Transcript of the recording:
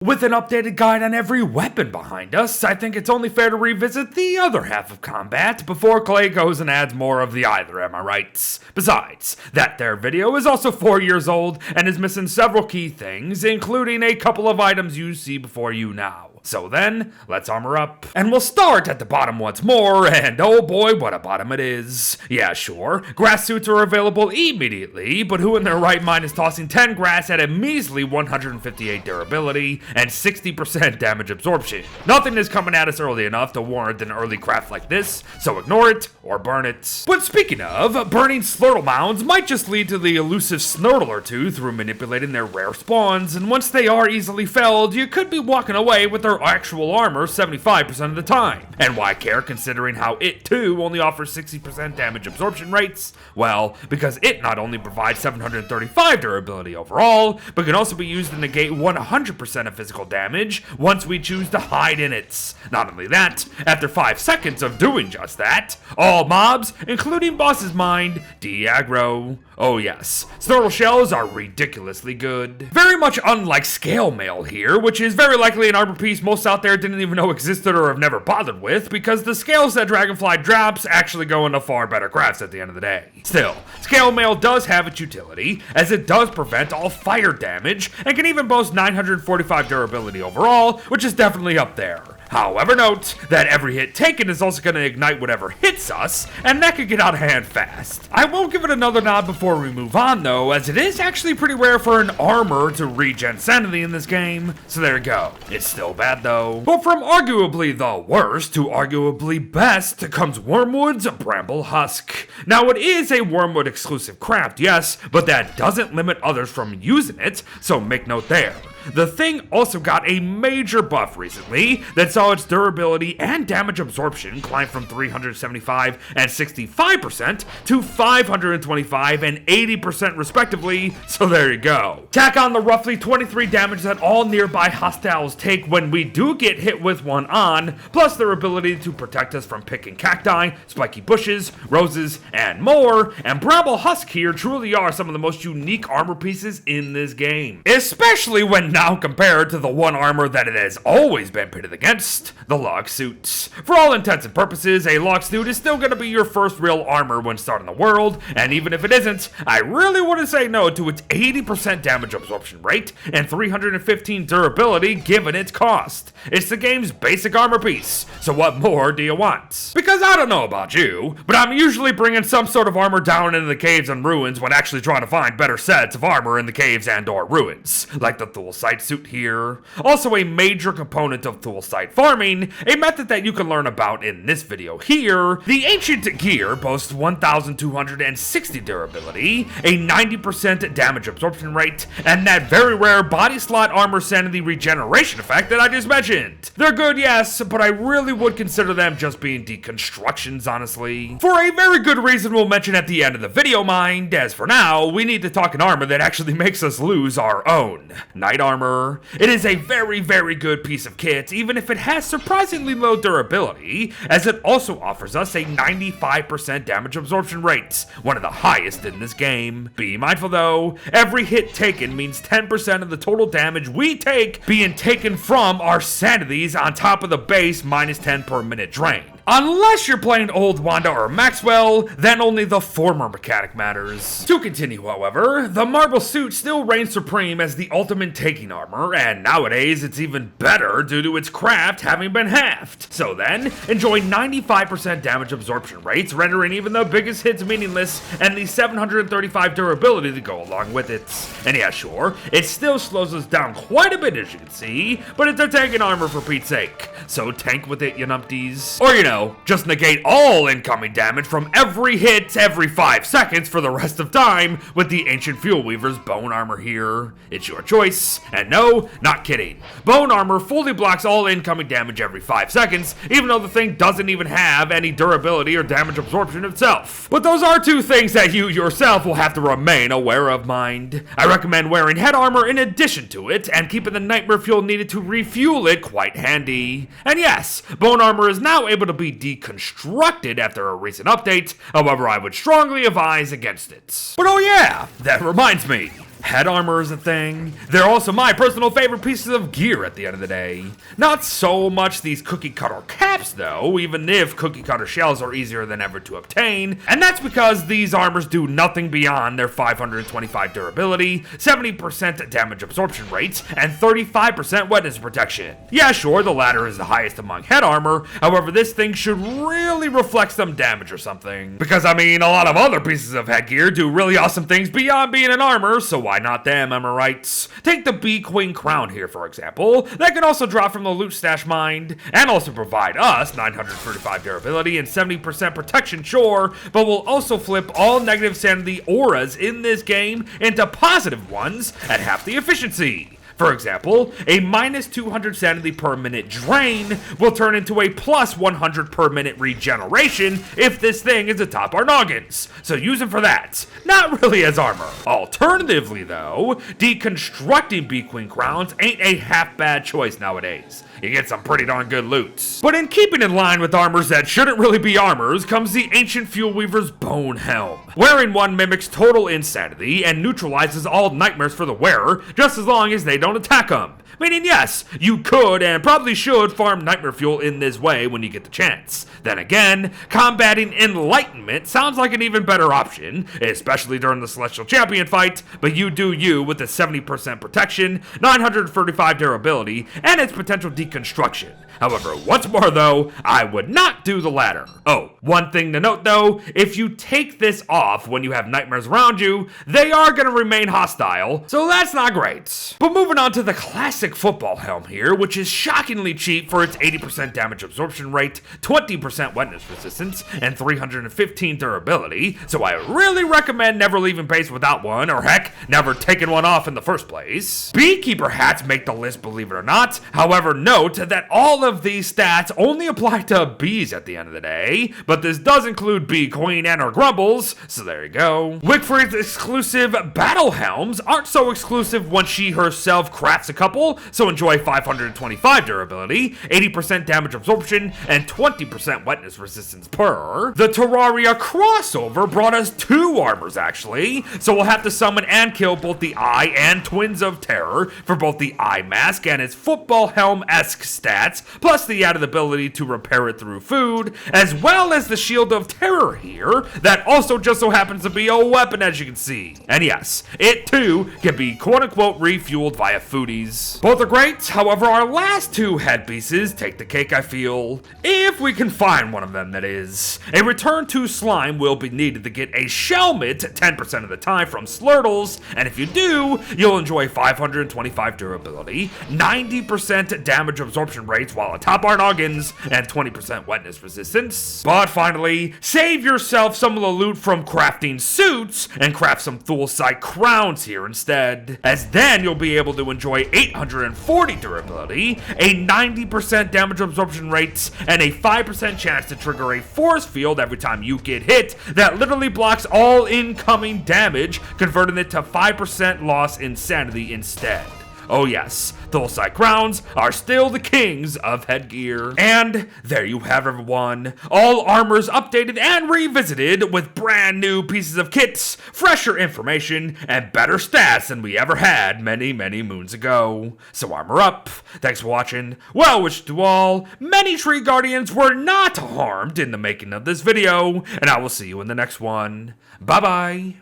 With an updated guide on every weapon behind us, I think it's only fair to revisit the other half of combat before Clay goes and adds more of the either, am I right? Besides, that there video is also 4 years old and is missing several key things, including a couple of items you see before you now. So then, let's armor up. And we'll start at the bottom once more, and oh boy, what a bottom it is. Yeah, sure, grass suits are available immediately, but who in their right mind is tossing 10 grass at a measly 158 durability and 60% damage absorption? Nothing is coming at us early enough to warrant an early craft like this, so ignore it or burn it. But speaking of, burning Slurtle Mounds might just lead to the elusive Snurtle or two through manipulating their rare spawns, and once they are easily felled, you could be walking away with their actual armor 75% of the time. And why care, considering how it too only offers 60% damage absorption rates? Well, because it not only provides 735 durability overall, but can also be used to negate 100% of physical damage once we choose to hide in it. Not only that, after 5 seconds of doing just that, all mobs, including bosses' mind, de-aggro. Oh yes, Snurtle shells are ridiculously good. Very much unlike Scale Mail here, which is very likely an armor piece most out there didn't even know existed or have never bothered with, because the scales that Dragonfly drops actually go into far better crafts at the end of the day. Still, Scale Mail does have its utility, as it does prevent all fire damage, and can even boast 945 durability overall, which is definitely up there. However, note that every hit taken is also going to ignite whatever hits us, and that could get out of hand fast. I won't give it another nod before we move on though, as it is actually pretty rare for an armor to regen sanity in this game, so there you go. It's still bad though. But from arguably the worst to arguably best comes Wormwood's Bramble Husk. Now it is a Wormwood exclusive craft, yes, but that doesn't limit others from using it, so make note there. The thing also got a major buff recently that saw its durability and damage absorption climb from 375 and 65% to 525 and 80% respectively, so there you go. Tack on the roughly 23 damage that all nearby hostiles take when we do get hit with one on, plus their ability to protect us from picking cacti, spiky bushes, roses, and more, and Bramble Husk here truly are some of the most unique armor pieces in this game. Especially when now compared to the one armor that it has always been pitted against, the log suits. For all intents and purposes, a log suit is still going to be your first real armor when starting the world, and even if it isn't, I really wouldn't say no to its 80% damage absorption rate and 315 durability given its cost. It's the game's basic armor piece, so what more do you want? Because I don't know about you, but I'm usually bringing some sort of armor down into the caves and ruins when actually trying to find better sets of armor in the caves and or ruins, like the Thule Sight suit here. Also a major component of Thule Sight farming, a method that you can learn about in this video here. The Ancient Gear boasts 1,260 durability, a 90% damage absorption rate, and that very rare body slot armor sanity regeneration effect that I just mentioned. They're good, yes, but I really would consider them just being deconstructions, honestly. For a very good reason we'll mention at the end of the video, mind, as for now, we need to talk an armor that actually makes us lose our own. Night armor. It is a very, very good piece of kit, even if it has surprisingly low durability, as it also offers us a 95% damage absorption rate, one of the highest in this game. Be mindful though, every hit taken means 10% of the total damage we take being taken from our sanities on top of the base minus 10 per minute drain. Unless you're playing Old Wanda or Maxwell, then only the former mechanic matters. To continue, however, the Marble Suit still reigns supreme as the ultimate taking armor, and nowadays it's even better due to its craft having been halved. So then, enjoy 95% damage absorption rates, rendering even the biggest hits meaningless, and the 735 durability to go along with it. And yeah, sure, it still slows us down quite a bit as you can see, but it's a tanking armor for Pete's sake. So tank with it, you numpties. Or you know, just negate all incoming damage from every hit every 5 seconds for the rest of time with the Ancient Fuel Weaver's Bone Armor here. It's your choice, and no, not kidding. Bone Armor fully blocks all incoming damage every 5 seconds, even though the thing doesn't even have any durability or damage absorption itself. But those are two things that you yourself will have to remain aware of, mind. I recommend wearing head armor in addition to it, and keeping the nightmare fuel needed to refuel it quite handy. And yes, Bone Armor is now able to be deconstructed after a recent update, however I would strongly advise against it. But oh yeah, that reminds me, Head armor is a thing. They're also my personal favorite pieces of gear at the end of the day. Not so much these cookie cutter caps though, even if cookie cutter shells are easier than ever to obtain, and that's because these armors do nothing beyond their 525 durability, 70% damage absorption rates, and 35% wetness protection. Yeah, sure, the latter is the highest among head armor, however this thing should really reflect some damage or something. Because I mean, a lot of other pieces of headgear do really awesome things beyond being an armor, so why not them, am I right? Take the Bee Queen crown here, for example. That can also drop from the loot stash mine, and also provide us 935 durability and 70% protection, sure, but will also flip all negative sanity auras in this game into positive ones at half the efficiency. For example, a minus 200 sanity per minute drain will turn into a plus 100 per minute regeneration if this thing is atop our noggins. So use them for that, not really as armor. Alternatively though, deconstructing Bee Queen crowns ain't a half bad choice nowadays. You get some pretty darn good loot. But in keeping in line with armors that shouldn't really be armors comes the Ancient Fuel Weaver's Bone Helm. Wearing one mimics total insanity and neutralizes all nightmares for the wearer, just as long as they don't attack them. Meaning yes, you could and probably should farm nightmare fuel in this way when you get the chance. Then again, combating enlightenment sounds like an even better option, especially during the Celestial Champion fight, but you do you with the 70% protection, 935 durability, and its potential deconstruction. However, once more though, I would not do the latter. Oh, one thing to note though, if you take this off when you have nightmares around you, they are going to remain hostile, so that's not great. But moving on to the classic football helm here, which is shockingly cheap for its 80% damage absorption rate, 20% wetness resistance, and 315 durability, so I really recommend never leaving base without one, or heck, never taking one off in the first place. Beekeeper hats make the list, believe it or not. However, note that all of these stats only apply to bees at the end of the day, but this does include Bee Queen and her grumbles, so there you go. Wickford's exclusive battle helms aren't so exclusive once she herself crafts a couple, so enjoy 525 durability, 80% damage absorption, and 20% wetness resistance per. The Terraria crossover brought us 2 armors actually, so we'll have to summon and kill both the Eye and Twins of Terror for both the Eye Mask and its football helm-esque stats, plus the added ability to repair it through food, as well as the Shield of Terror here, that also just so happens to be a weapon as you can see. And yes, it too can be quote-unquote refueled via foodies. Both are great, however our last 2 headpieces take the cake I feel. If we can find one of them, that is. A return to slime will be needed to get a Shelmet 10% of the time from Slurtles, and if you do, you'll enjoy 525 durability, 90% damage absorption rates while atop our noggins, and 20% wetness resistance. But finally, save yourself some of the loot from crafting suits and craft some Thulsite crowns here instead, as then you'll be able to enjoy 840 durability, a 90% damage absorption rate, and a 5% chance to trigger a force field every time you get hit that literally blocks all incoming damage, converting it to 5% loss in sanity instead. Oh yes, Thulsite crowns are still the kings of headgear. And there you have it, everyone. All armors updated and revisited with brand new pieces of kits, fresher information, and better stats than we ever had many, many moons ago. So armor up. Thanks for watching. Well wished to all. Many Treeguardians were not harmed in the making of this video, and I will see you in the next one. Bye bye.